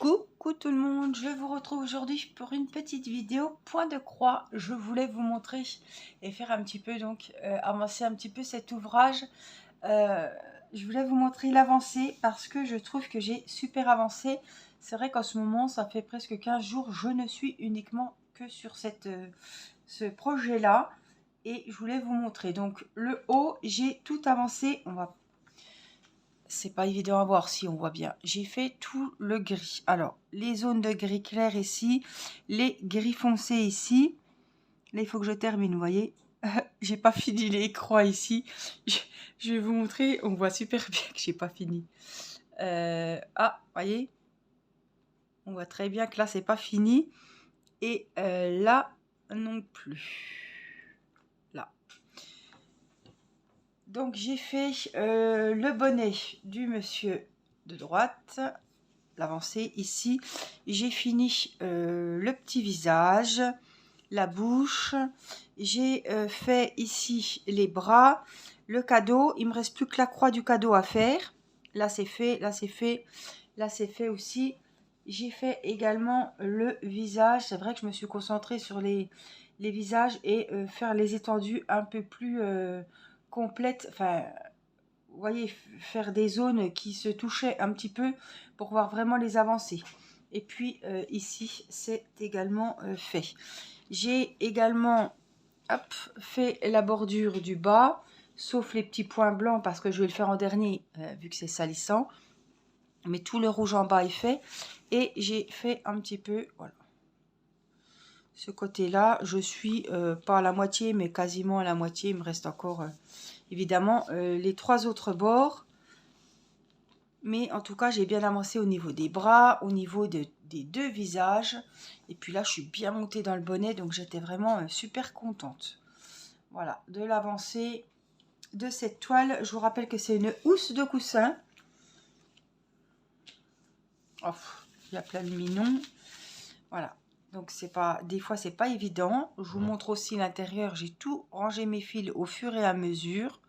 Coucou tout le monde, je vous retrouve aujourd'hui pour une petite vidéo point de croix. Je voulais vous montrer et faire un petit peu avancer un petit peu cet ouvrage. Je voulais vous montrer l'avancée parce que je trouve que j'ai super avancé. C'est vrai qu'en ce moment ça fait presque 15 jours, je ne suis uniquement que sur ce projet là et je voulais vous montrer. Donc le haut, j'ai tout avancé. C'est pas évident à voir si on voit bien. J'ai fait tout le gris. Alors, les zones de gris clair ici, les gris foncés ici. Là, il faut que je termine, vous voyez. J'ai pas fini les croix ici. Je vais vous montrer. On voit super bien que j'ai pas fini. Voyez. On voit très bien que là, c'est pas fini. Et là, non plus. Là. Donc, j'ai fait le bonnet du monsieur de droite. L'avancée ici. J'ai fini le petit visage, la bouche. J'ai fait ici les bras, le cadeau. Il me reste plus que la croix du cadeau à faire. Là, c'est fait. Là, c'est fait. Là, c'est fait aussi. J'ai fait également le visage. C'est vrai que je me suis concentrée sur les visages et faire les étendues un peu plus complètes. Enfin, vous voyez, faire des zones qui se touchaient un petit peu pour voir vraiment les avancées. Et puis ici, c'est également fait. J'ai également fait la bordure du bas, sauf les petits points blancs parce que je vais le faire en dernier, vu que c'est salissant. Mais tout le rouge en bas est fait. Et j'ai fait un petit peu, voilà. Ce côté-là, je suis pas à la moitié, mais quasiment à la moitié. Il me reste encore, évidemment, les 3 autres bords. Mais en tout cas, j'ai bien avancé au niveau des bras, au niveau des 2 visages. Et puis là, je suis bien montée dans le bonnet, donc j'étais vraiment super contente. Voilà, de l'avancée de cette toile. Je vous rappelle que c'est une housse de coussin. Oh, il y a plein de minons. Voilà, donc c'est pas, des fois, c'est pas évident. Je vous montre aussi l'intérieur. J'ai tout rangé mes fils au fur et à mesure.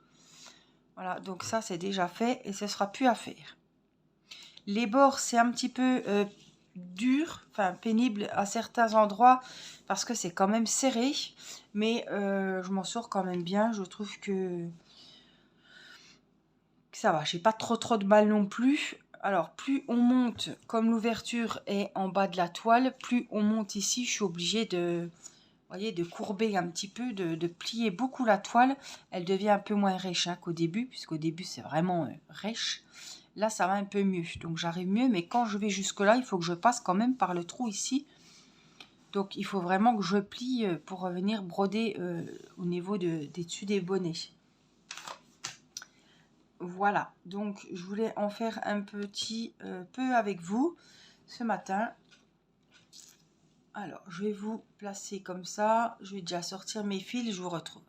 Voilà, donc ça, c'est déjà fait et ce sera plus à faire. Les bords, c'est un petit peu dur, enfin pénible à certains endroits parce que c'est quand même serré. Mais je m'en sors quand même bien. Je trouve que ça va. J'ai pas trop de mal non plus. Alors, plus on monte, comme l'ouverture est en bas de la toile, plus on monte ici, je suis obligée de, voyez, de courber un petit peu, de plier beaucoup la toile. Elle devient un peu moins rêche qu'au début, puisqu'au début, c'est vraiment rêche. Là, ça va un peu mieux. Donc, j'arrive mieux. Mais quand je vais jusque-là, il faut que je passe quand même par le trou ici. Donc, il faut vraiment que je plie pour venir broder au niveau des dessus des bonnets. Voilà. Donc, je voulais en faire un petit peu avec vous ce matin. Alors, je vais vous placer comme ça. Je vais déjà sortir mes fils. Je vous retrouve.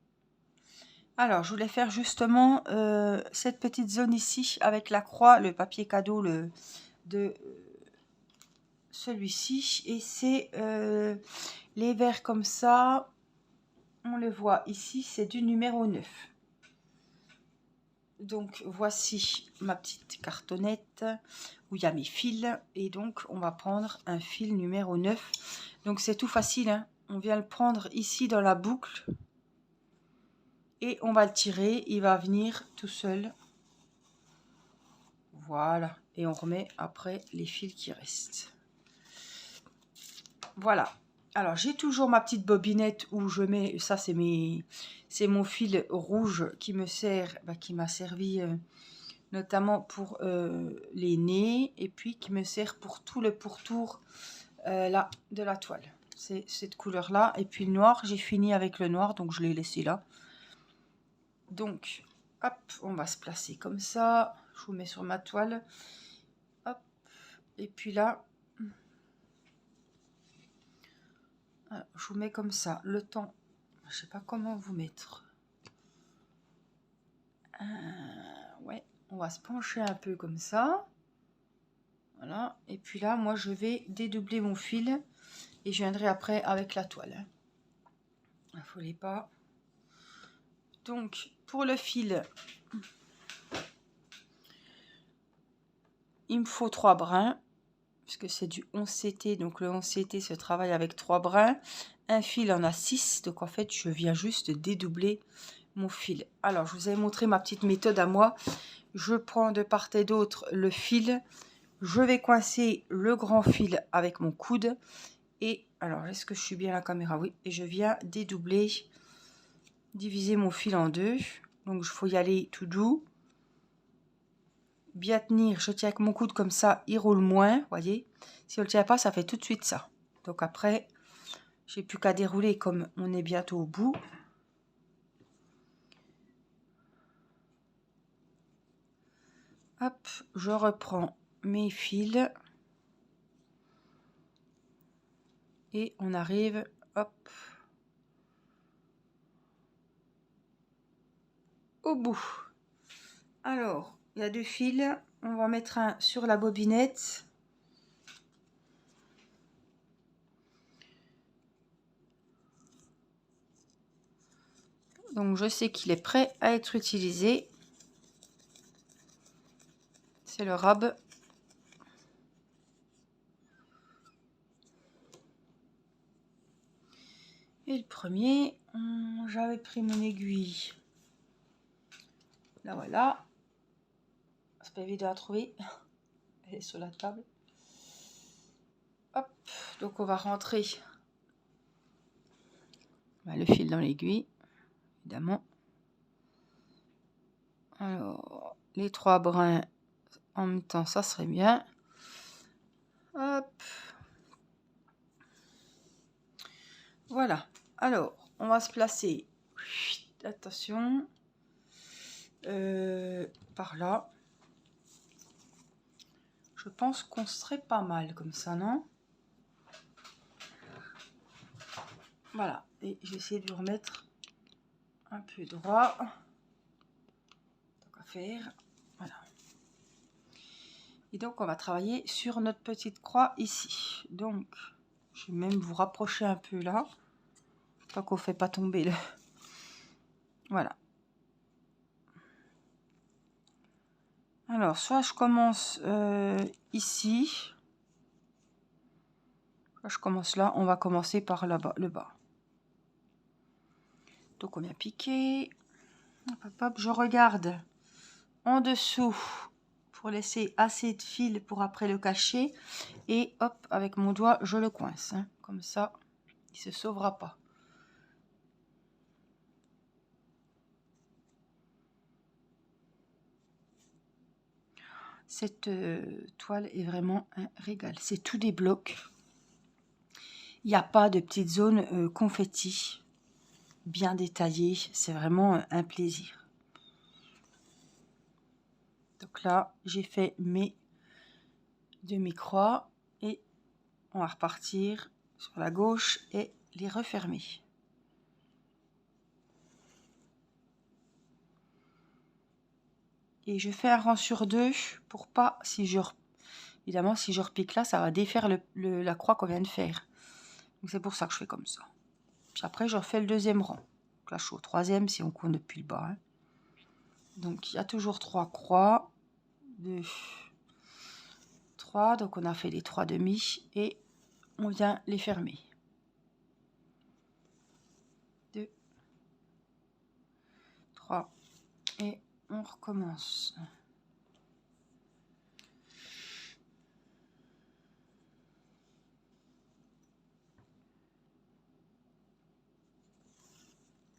Alors, je voulais faire justement cette petite zone ici avec la croix, le papier cadeau de celui-ci. Et c'est les verres comme ça. On le voit ici, c'est du numéro 9. Donc, voici ma petite cartonnette où il y a mes fils. Et donc, on va prendre un fil numéro 9. Donc, c'est tout facile, hein. On vient le prendre ici dans la boucle. Et on va le tirer, il va venir tout seul. Voilà. Et on remet après les fils qui restent. Voilà. Alors, j'ai toujours ma petite bobinette où je mets... Ça, c'est mon fil rouge qui me sert... qui m'a servi notamment pour les nez. Et puis, qui me sert pour tout le pourtour là, de la toile. C'est cette couleur-là. Et puis, le noir, j'ai fini avec le noir. Donc, je l'ai laissé là. Donc, hop, on va se placer comme ça. Je vous mets sur ma toile. Hop. Et puis là, je vous mets comme ça. Le temps, je sais pas comment vous mettre. Ouais, on va se pencher un peu comme ça. Voilà. Et puis là, moi, je vais dédoubler mon fil. Et je viendrai après avec la toile. Affolez pas. Donc, pour le fil, il me faut 3 brins. puisque c'est du 11CT, donc le 11CT se travaille avec 3 brins. Un fil en a 6, donc en fait je viens juste dédoubler mon fil. Alors je vous avais montré ma petite méthode à moi. Je prends de part et d'autre le fil, je vais coincer le grand fil avec mon coude, et alors est-ce que je suis bien à la caméra? Oui, et je viens dédoubler, diviser mon fil en deux. Donc il faut y aller tout doux, bien tenir. Je tiens avec mon coude comme ça, il roule moins, voyez. Si on le tient pas, ça fait tout de suite ça. Donc après j'ai plus qu'à dérouler comme on est bientôt au bout. Hop, je reprends mes fils et on arrive, hop, au bout. Alors, il y a 2 fils, on va en mettre un sur la bobinette. Donc je sais qu'il est prêt à être utilisé. C'est le rab. Et le premier, j'avais pris mon aiguille. Là voilà. C'est pas évident à trouver. Elle est sur la table. Hop, donc on va rentrer le fil dans l'aiguille, évidemment. Alors, les 3 brins en même temps, ça serait bien. Hop. Voilà. Alors, on va se placer. Attention. Par là. Je pense qu'on serait pas mal comme ça, non? Voilà. Et j'ai essayé de le remettre un peu droit. Donc à faire. Voilà. Et donc on va travailler sur notre petite croix ici. Donc je vais même vous rapprocher un peu là, tant qu'on ne fait pas tomber le... Voilà. Alors soit je commence ici, soit je commence là. On va commencer par là-bas, le bas. Donc on vient piquer. Hop, hop, hop. Je regarde en dessous pour laisser assez de fil pour après le cacher, et hop, avec mon doigt je le coince, hein. Comme ça il se sauvera pas. Cette toile est vraiment un régal. C'est tout des blocs. Il n'y a pas de petites zones confetti bien détaillées. C'est vraiment un plaisir. Donc là, j'ai fait mes demi-croix et on va repartir sur la gauche et les refermer. Et je fais un rang sur 2 pour pas, évidemment, si je repique là, ça va défaire la croix qu'on vient de faire. Donc c'est pour ça que je fais comme ça. Puis après, je refais le deuxième rang. Donc là, je suis au 3e si on compte depuis le bas, hein. Donc il y a toujours 3 croix. 2, 3. Donc on a fait les 3 demi et on vient les fermer. 2, 3 et on recommence.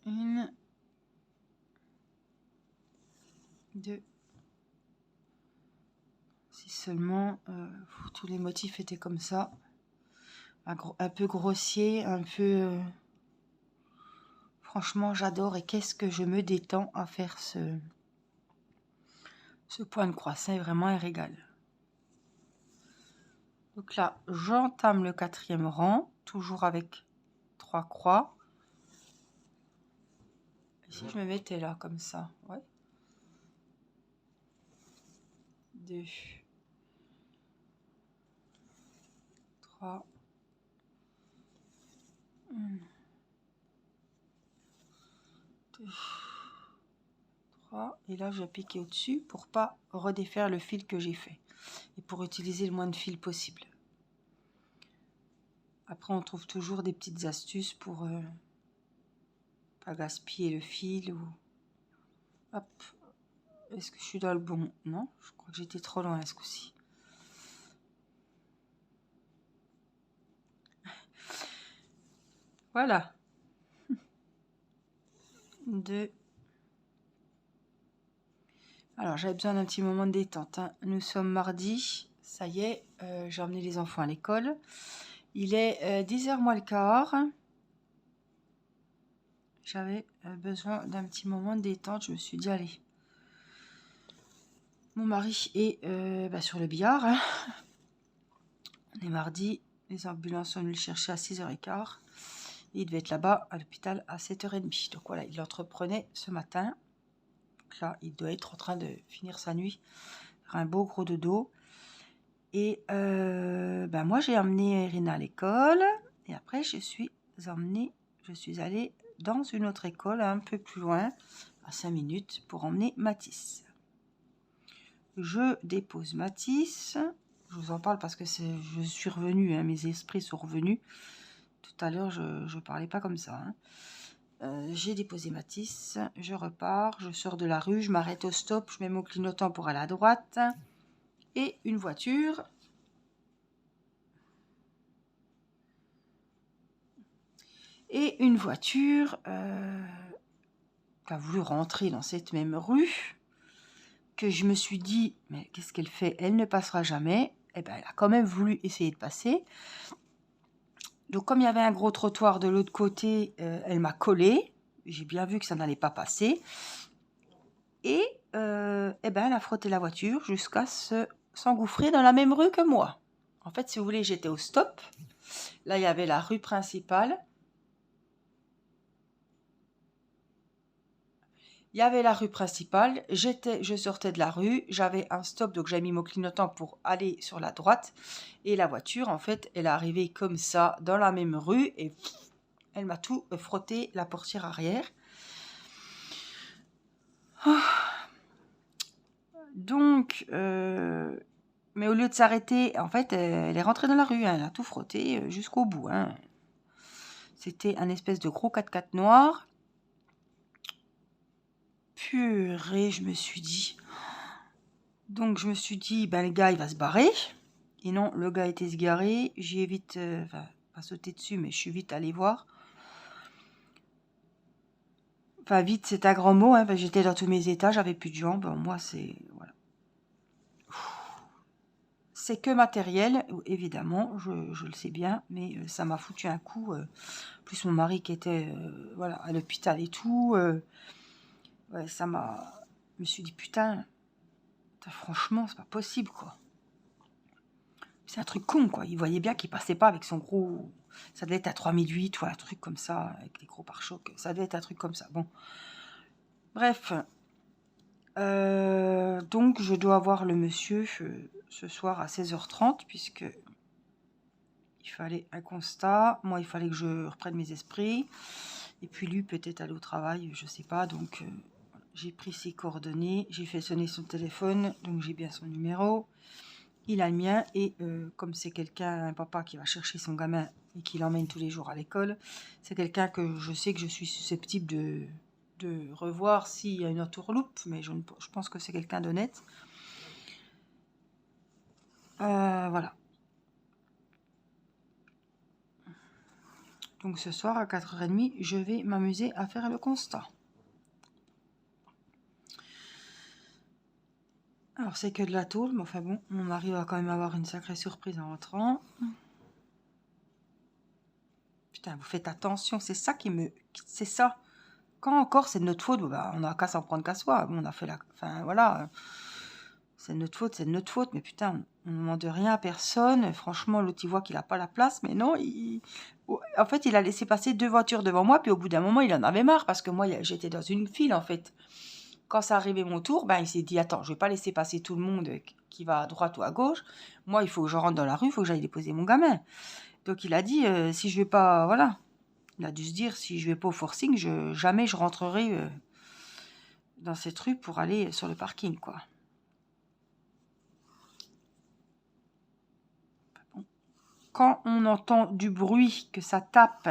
Une, 2. Si seulement tous les motifs étaient comme ça. Un peu grossier, un peu... Franchement, j'adore, et qu'est-ce que je me détends à faire ce point de croix. C'est vraiment un régal. Donc là, j'entame le 4e rang, toujours avec 3 croix. Et si je me mettais là, comme ça, ouais. 2, 3, 1, 2, 3, et là je vais piquer au-dessus pour pas redéfaire le fil que j'ai fait et pour utiliser le moins de fil possible. Après, on trouve toujours des petites astuces pour pas gaspiller le fil. Ou... Hop. Est-ce que je suis dans le bon? Non, je crois que j'étais trop loin ce coup-ci. Voilà. 2. Alors, j'avais besoin d'un petit moment de détente. Hein. Nous sommes mardi. Ça y est, j'ai emmené les enfants à l'école. Il est 10h moins le quart. J'avais besoin d'un petit moment de détente. Je me suis dit, allez. Mon mari est sur le billard. Hein. On est mardi. Les ambulances sont venues le chercher à 6h15. Il devait être là-bas à l'hôpital à 7h30. Donc voilà, il entreprenait ce matin. Donc là, il doit être en train de finir sa nuit. Faire un beau gros dodo. Et moi, j'ai emmené Irina à l'école. Et après, je suis allée dans une autre école un peu plus loin, à 5 minutes, pour emmener Mathis. Je dépose Mathis. Je vous en parle parce que je suis revenue, hein, mes esprits sont revenus. Tout à l'heure, je ne parlais pas comme ça. Hein. J'ai déposé Mathis, je repars, je sors de la rue, je m'arrête au stop, je mets mon clignotant pour aller à droite. Et une voiture... qui a voulu rentrer dans cette même rue, que je me suis dit, mais qu'est-ce qu'elle fait? Elle ne passera jamais. Eh ben, elle a quand même voulu essayer de passer. Donc, comme il y avait un gros trottoir de l'autre côté, elle m'a collé. J'ai bien vu que ça n'allait pas passer. Et elle a frotté la voiture jusqu'à s'engouffrer dans la même rue que moi. En fait, si vous voulez, j'étais au stop. Là, il y avait la rue principale. Il y avait la rue principale, je sortais de la rue, j'avais un stop, donc j'ai mis mon clignotant pour aller sur la droite. Et la voiture, en fait, elle est arrivée comme ça, dans la même rue, et elle m'a tout frotté la portière arrière. Donc, mais au lieu de s'arrêter, en fait, elle est rentrée dans la rue, hein, elle a tout frotté jusqu'au bout. Hein. C'était un espèce de gros 4x4 noir. Purée, je me suis dit... Donc, je me suis dit, le gars, il va se barrer. Et non, le gars était se garer. J'y ai vite, pas sauté dessus, mais je suis vite allée voir. Enfin, vite, c'est un grand mot. Hein, j'étais dans tous mes états, j'avais plus de jambes. Moi, c'est... Voilà. C'est que matériel, évidemment, je le sais bien. Mais ça m'a foutu un coup. Plus mon mari qui était à l'hôpital et tout. Ça m'a... Je me suis dit, putain, franchement, c'est pas possible, quoi. C'est un truc con, quoi. Il voyait bien qu'il passait pas avec son gros... Ça devait être à 3008 ou un truc comme ça, avec les gros pare-chocs. Ça devait être un truc comme ça. Bon. Bref. Donc, je dois voir le monsieur ce soir à 16h30, puisque il fallait un constat. Moi, il fallait que je reprenne mes esprits. Et puis lui, peut-être aller au travail, je sais pas. Donc, j'ai pris ses coordonnées. J'ai fait sonner son téléphone. Donc, j'ai bien son numéro. Il a le mien, et comme c'est un papa qui va chercher son gamin et qui l'emmène tous les jours à l'école, c'est quelqu'un que je sais que je suis susceptible de revoir s'il y a une entourloupe, mais je pense que c'est quelqu'un d'honnête. Voilà. Donc ce soir à 4h30, je vais m'amuser à faire le constat. Alors c'est que de la tôle, mais enfin bon, mon mari va quand même avoir une sacrée surprise en rentrant. Putain, vous faites attention, c'est ça c'est ça. Quand encore c'est de notre faute, on n'a qu'à s'en prendre qu'à soi. On a fait enfin voilà, c'est de notre faute, mais putain, on ne demande rien à personne. Franchement, l'autre il voit qu'il n'a pas la place, mais non, en fait il a laissé passer 2 voitures devant moi, puis au bout d'un moment il en avait marre, parce que moi j'étais dans une file en fait. Quand ça arrivait mon tour, il s'est dit, attends, je vais pas laisser passer tout le monde qui va à droite ou à gauche. Moi, il faut que je rentre dans la rue, il faut que j'aille déposer mon gamin. Donc il a dit, si je vais pas, voilà. Il a dû se dire, si je vais pas au forcing, jamais je rentrerai dans cette rue pour aller sur le parking, quoi. Bon. quand on entend du bruit, que ça tape,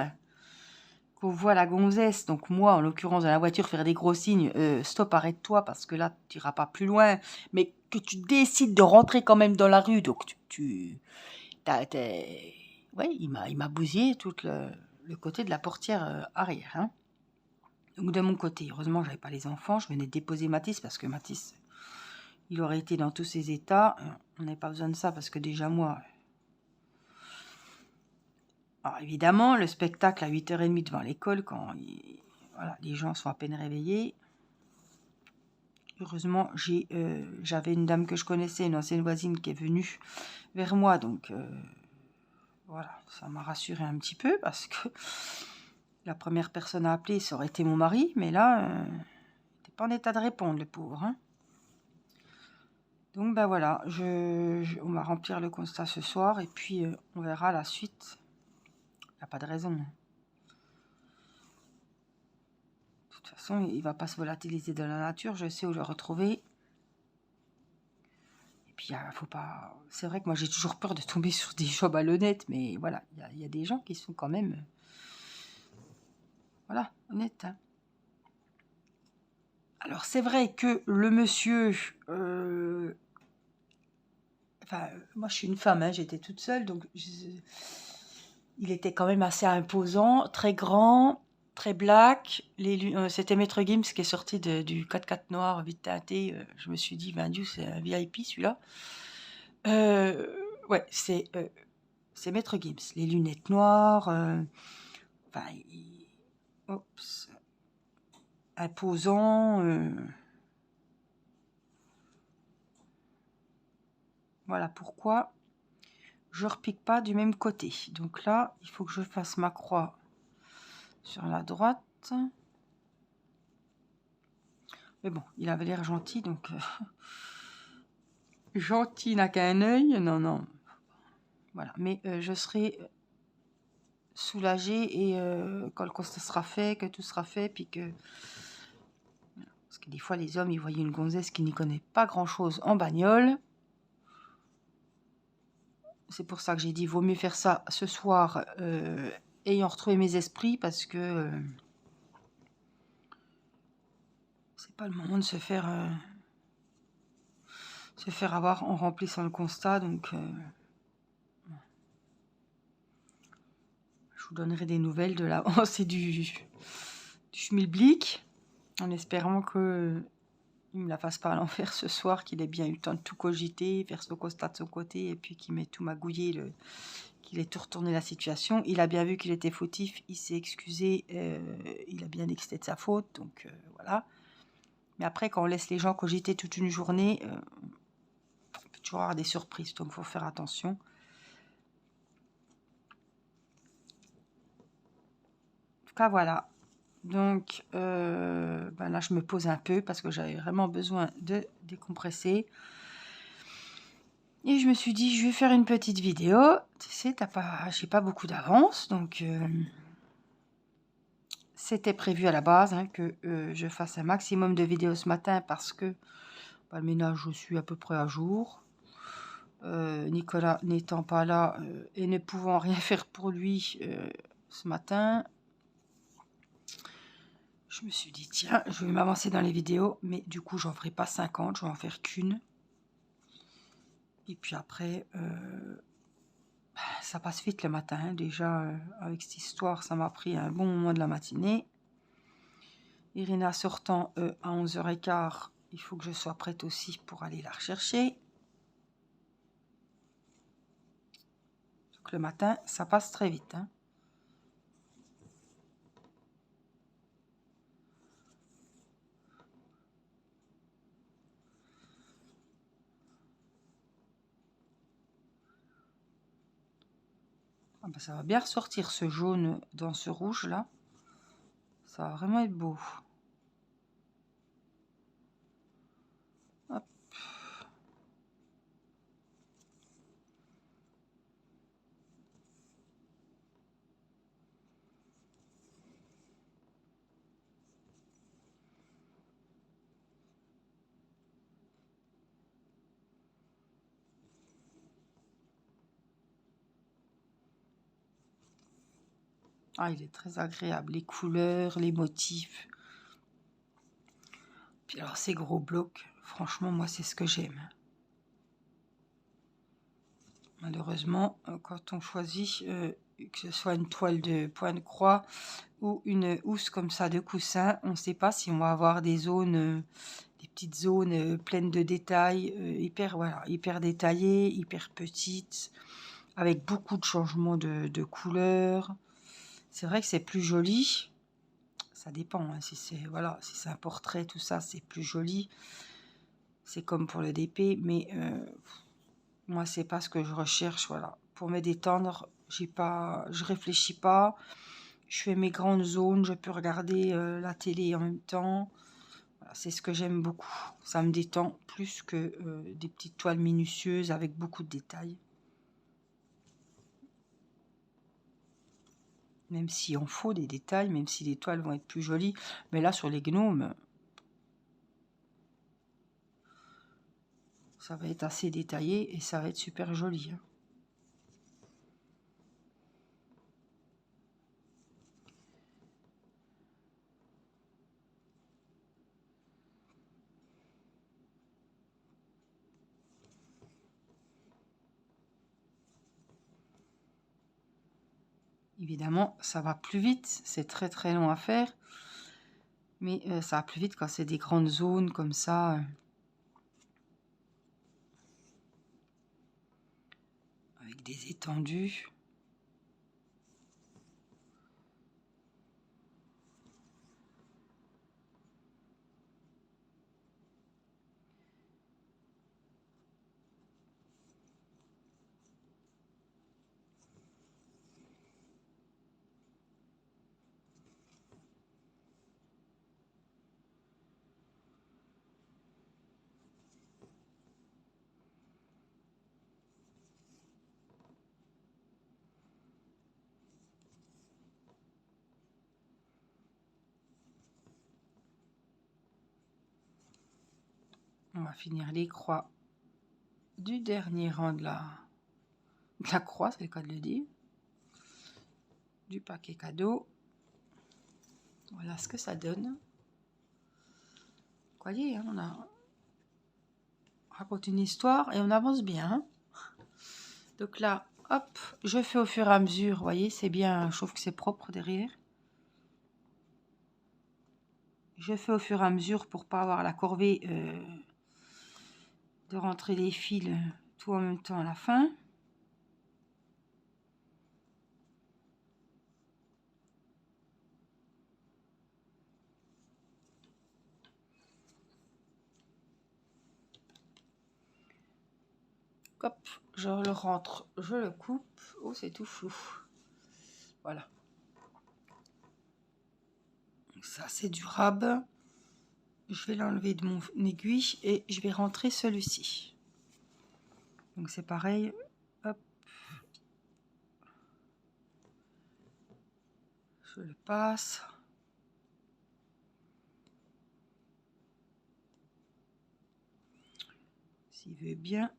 qu'on voit la gonzesse, donc moi en l'occurrence dans la voiture faire des gros signes, stop, arrête-toi parce que là tu iras pas plus loin, mais que tu décides de rentrer quand même dans la rue, donc ouais, il m'a bousillé tout le côté de la portière arrière, hein. Donc de mon côté, heureusement j'avais pas les enfants, je venais de déposer Mathis parce que Mathis, il aurait été dans tous ses états, on n'avait pas besoin de ça parce que déjà moi... Alors évidemment, le spectacle à 8h30 devant l'école, quand voilà, les gens sont à peine réveillés. Heureusement, j'avais une dame que je connaissais, une ancienne voisine qui est venue vers moi. Donc voilà, ça m'a rassuré un petit peu parce que la première personne à appeler, ça aurait été mon mari. Mais là, il n'était pas en état de répondre, le pauvre, hein. Donc ben voilà, on va remplir le constat ce soir et puis on verra la suite. Il n'y a pas de raison. De toute façon, il ne va pas se volatiliser dans la nature. Je sais où le retrouver. Et puis, faut pas... C'est vrai que moi, j'ai toujours peur de tomber sur des gens malhonnêtes. Mais voilà, il y a des gens qui sont quand même... voilà, honnêtes, hein. Alors, c'est vrai que le monsieur... Enfin, moi, je suis une femme, hein, j'étais toute seule. Donc, il était quand même assez imposant, très grand... très black, c'était Maître Gims qui est sorti du 4x4 noir vite teinté. Je me suis dit, ben Dieu, c'est un VIP celui-là. Ouais, c'est Maître Gims. Les lunettes noires, enfin, oups, imposant. Voilà pourquoi je repique pas du même côté. Donc là, il faut que je fasse ma croix sur la droite. Mais bon, il avait l'air gentil, donc... gentil n'a qu'un œil. Non, non. Voilà. Mais je serai soulagée et quand le constat sera fait, que tout sera fait, puis que... Parce que des fois, les hommes, ils voyaient une gonzesse qui n'y connaît pas grand-chose en bagnole. C'est pour ça que j'ai dit, vaut mieux faire ça ce soir, ayant retrouvé mes esprits, parce que c'est pas le moment de se faire avoir en remplissant le constat. Donc, je vous donnerai des nouvelles de l'avancée du schmilblick, en espérant que il me la fasse pas à l'enfer ce soir, qu'il ait bien eu le temps de tout cogiter, faire son constat de son côté, et puis qu'il m'ait tout magouillé, qu'il ait tout retourné la situation. Il a bien vu qu'il était fautif, il s'est excusé, il a bien dit que c'était de sa faute, donc voilà. Mais après, quand on laisse les gens cogiter toute une journée, on peut toujours avoir des surprises, donc il faut faire attention. En tout cas, voilà. Donc, ben là, je me pose un peu parce que j'avais vraiment besoin de décompresser. Et je me suis dit, je vais faire une petite vidéo. Tu sais, j'ai pas beaucoup d'avance, donc c'était prévu à la base, hein, que je fasse un maximum de vidéos ce matin parce que bah, le ménage, je suis à peu près à jour. Nicolas n'étant pas là et ne pouvant rien faire pour lui ce matin, je me suis dit, tiens, je vais m'avancer dans les vidéos, mais du coup, j'en ferai pas 50, je vais en faire qu'une. Et puis après, ça passe vite le matin, hein. Déjà, avec cette histoire, ça m'a pris un bon moment de la matinée. Irina sortant à 11h15, il faut que je sois prête aussi pour aller la rechercher. Donc le matin, ça passe très vite, hein. Ah ben, ça va bien ressortir ce jaune dans ce rouge là. Ça va vraiment être beau. Hop. Ah, il est très agréable. Les couleurs, les motifs. Puis alors, ces gros blocs, franchement, moi, c'est ce que j'aime. Malheureusement, quand on choisit que ce soit une toile de point de croix ou une housse comme ça de coussin, on ne sait pas si on va avoir des zones, des petites zones pleines de détails, voilà, hyper détaillées, hyper petites, avec beaucoup de changements de couleurs. C'est vrai que c'est plus joli. Ça dépend, hein, si c'est voilà, si c'est un portrait, tout ça, c'est plus joli. C'est comme pour le DP, mais moi, c'est pas ce que je recherche, voilà. Pour me détendre, je réfléchis pas. Je fais mes grandes zones, je peux regarder la télé en même temps. Voilà, c'est ce que j'aime beaucoup. Ça me détend plus que des petites toiles minutieuses avec beaucoup de détails. Même si on faut des détails, même si les toiles vont être plus jolies. Mais là, sur les gnomes, ça va être assez détaillé et ça va être super joli, hein. Évidemment, ça va plus vite, c'est très très long à faire, mais ça va plus vite quand c'est des grandes zones comme ça, avec des étendues. On va finir les croix du dernier rang de la croix, c'est le cas de le dire, du paquet cadeau. Voilà ce que ça donne. Vous voyez, hein, on raconte une histoire et on avance bien, hein. Donc là, hop, je fais au fur et à mesure. Vous voyez, c'est bien, je trouve que c'est propre derrière. Je fais au fur et à mesure pour pas avoir la corvée de rentrer les fils tout en même temps à la fin. Hop, je le rentre, je le coupe. Oh, c'est tout flou. Voilà. Ça, c'est durable. Je vais l'enlever de mon aiguille et je vais rentrer celui-ci. Donc c'est pareil. Hop. Je le passe. S'il veut bien.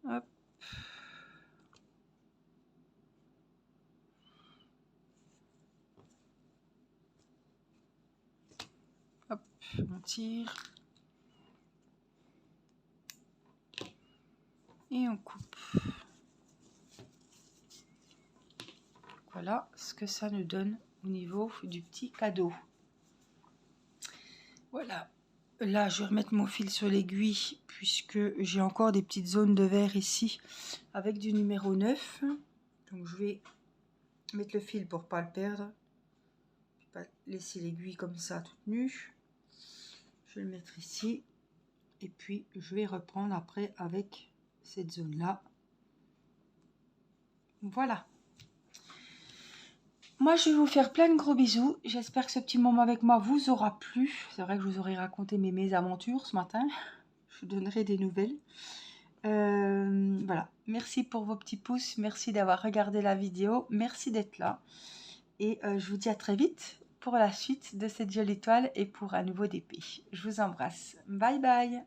Hop. Hop, on tire. Et on coupe. Voilà ce que ça nous donne au niveau du petit cadeau. Voilà. Là, je vais remettre mon fil sur l'aiguille puisque j'ai encore des petites zones de vert ici avec du numéro 9. Donc, je vais mettre le fil pour pas le perdre. Je vais pas laisser l'aiguille comme ça toute nue. Je vais le mettre ici. Et puis, je vais reprendre après avec cette zone-là. Voilà. Moi, je vais vous faire plein de gros bisous. J'espère que ce petit moment avec moi vous aura plu. C'est vrai que je vous aurais raconté mes mésaventures ce matin. Je vous donnerai des nouvelles. Voilà. Merci pour vos petits pouces. Merci d'avoir regardé la vidéo. Merci d'être là. Et je vous dis à très vite pour la suite de cette jolie toile et pour un nouveau DP. Je vous embrasse. Bye bye.